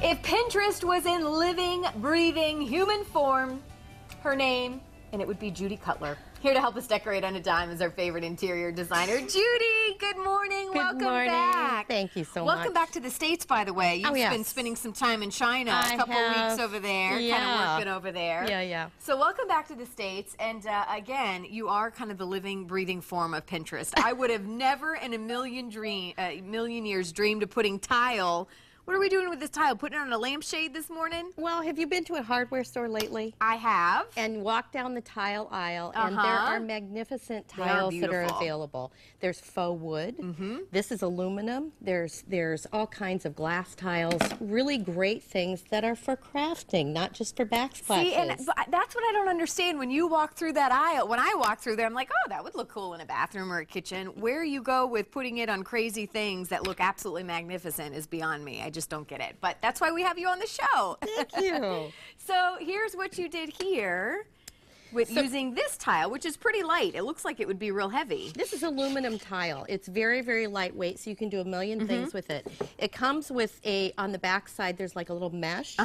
If Pinterest was in living, breathing human form, her name, and it would be Judy Cutler. Here to help us decorate on a dime is our favorite interior designer, Judy. Good morning. Welcome back. Thank you so much. Welcome back to the States, by the way. You've been spending some time in China, a couple weeks over there, kind of working over there. Yeah. So welcome back to the States, and again, you are kind of the living, breathing form of Pinterest. I would have never in a million years dreamed of putting tile. What are we doing with this tile? Putting it on a lampshade this morning? Well, have you been to a hardware store lately? I have. And walked down the tile aisle, and there are magnificent tiles that are available. There's faux wood. This is aluminum. There's all kinds of glass tiles. Really great things that are for crafting, not just for backsplashes. See, and that's what I don't understand. When you walk through that aisle, when I walk through there, I'm like, oh, that would look cool in a bathroom or a kitchen. Where you go with putting it on crazy things that look absolutely magnificent is beyond me. I just don't get it. But that's why we have you on the show. Thank you. So here's what you did here with using this tile, which is pretty light. It looks like it would be real heavy. This is aluminum tile. It's very, very lightweight, so you can do a million things with it. It comes with on the back side, there's like a little mesh.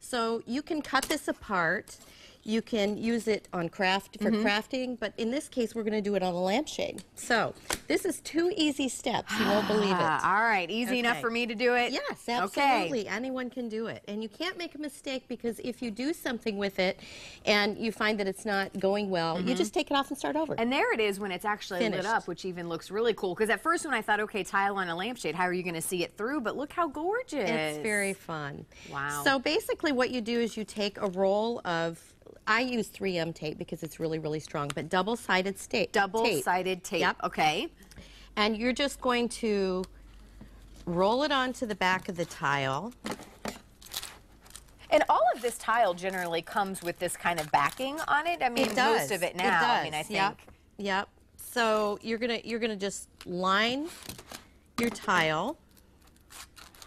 So you can cut this apart. You can use it on crafting, but in this case, we're going to do it on a lampshade. So this is 2 easy steps. You won't believe it. All right, easy enough for me to do it? Yes, absolutely. Anyone can do it. And you can't make a mistake, because if you do something with it and you find that it's not going well, you just take it off and start over. And there it is when it's actually lit up, which even looks really cool. Because at first when I thought, okay, tile on a lampshade, how are you going to see it through? But look how gorgeous. It's very fun. Wow. So basically what you do is you take a roll of, I use 3M tape because it's really, really strong, but double-sided tape. Double-sided tape. Yep. Okay. And you're just going to roll it onto the back of the tile. And all of this tile generally comes with this kind of backing on it. I mean, it does. Most of it now. It does. I mean, I think. Yep. So you're gonna just line your tile.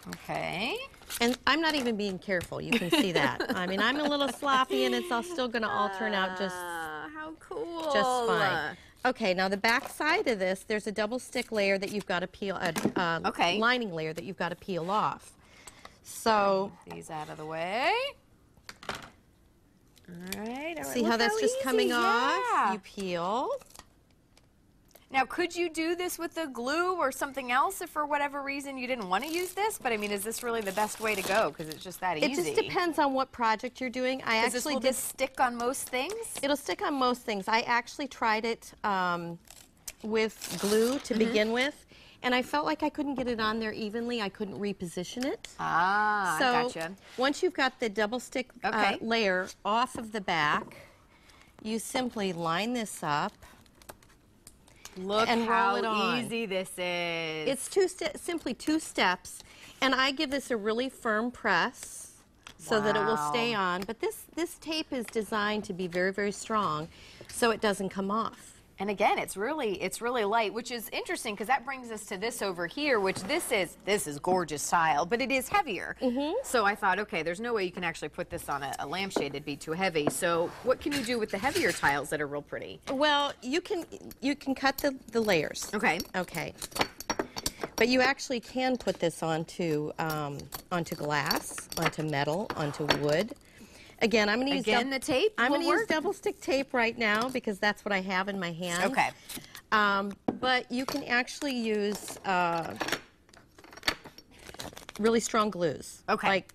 Okay. And I'm not even being careful. You can see that. I mean, I'm a little sloppy, and it's all still going to all turn out how cool. Just fine. Okay, now the back side of this, there's a double stick layer that you've got to peel, lining layer that you've got to peel off. So these out of the way. All right. See how that's just coming off? You peel. Now, could you do this with the glue or something else if for whatever reason you didn't want to use this? But I mean, is this really the best way to go? Because it's just that easy. It just depends on what project you're doing. Will this stick on most things? It'll stick on most things. I actually tried it with glue to begin with, and I felt like I couldn't get it on there evenly. I couldn't reposition it. Ah, so gotcha. Once you've got the double stick layer off of the back, you simply line this up. Look and how roll it on. Easy this is. It's simply 2 steps, and I give this a really firm press so that it will stay on. But this tape is designed to be very, very strong, so it doesn't come off. And again, it's really light, which is interesting because that brings us to this over here, which this is gorgeous tile, but it is heavier. So I thought, okay, there's no way you can actually put this on a lampshade; it'd be too heavy. So what can you do with the heavier tiles that are real pretty? Well, you can cut the layers. Okay. Okay. But you actually can put this onto glass, onto metal, onto wood. Again, I'm going to use the tape. I'm going to use double stick tape right now because that's what I have in my hand. Okay. But you can actually use really strong glues. Okay. Like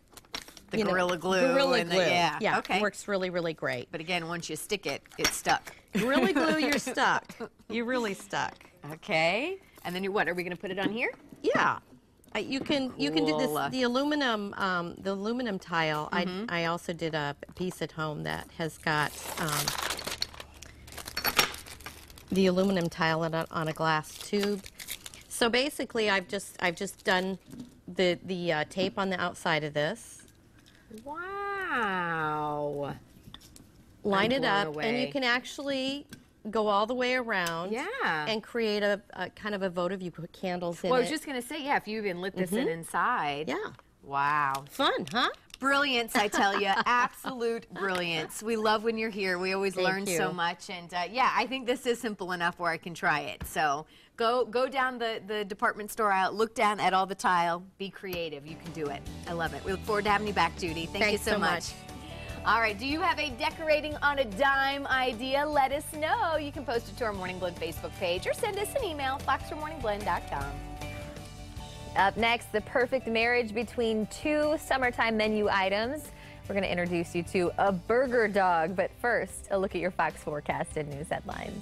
the Gorilla Glue. Gorilla Glue. Yeah. Okay. It works really, really great. But again, once you stick it, it's stuck. Gorilla Glue, you're stuck. You're really stuck. Okay. And then what? Are we going to put it on here? Yeah. You can do this. The aluminum tile. I also did a piece at home that has got the aluminum tile on a glass tube. So basically, I've just done the tape on the outside of this. Wow. Line it up, and you can actually go all the way around and create a kind of a votive. You put candles in it. Well, I was just going to say, if you even lit this inside. Yeah. Wow. Fun, huh? Brilliance, I tell you, absolute brilliance. We love when you're here. We always learn so much, and yeah, I think this is simple enough where I can try it. So go down the department store aisle, look down at all the tile, be creative. You can do it. I love it. We look forward to having you back, Judy. Thank you so much. All right, do you have a decorating on a dime idea? Let us know. You can post it to our Morning Blend Facebook page or send us an email, foxformorningblend.com. Up next, the perfect marriage between two summertime menu items. We're going to introduce you to a burger dog, but first, a look at your Fox forecast and news headlines.